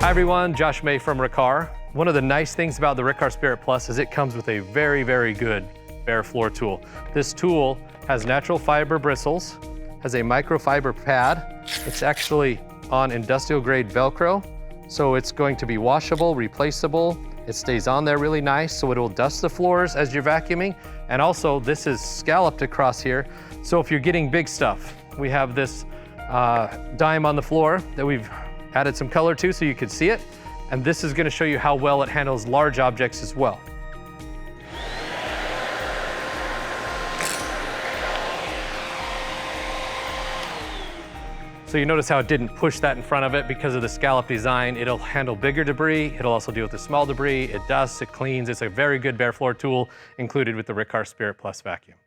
Hi everyone, Josh May from Riccar. One of the nice things about the Riccar Spirit Plus is it comes with a very, very good bare floor tool. This tool has natural fiber bristles, has a microfiber pad. It's actually on industrial grade Velcro, so it's going to be washable, replaceable. It stays on there really nice, so it will dust the floors as you're vacuuming. And also, this is scalloped across here, so if you're getting big stuff, we have this dime on the floor that we've added some color to so you can see it. And this is gonna show you how well it handles large objects as well. So you notice how it didn't push that in front of it because of the scallop design. It'll handle bigger debris. It'll also deal with the small debris. It dusts, it cleans. It's a very good bare floor tool included with the Riccar Spirit Plus vacuum.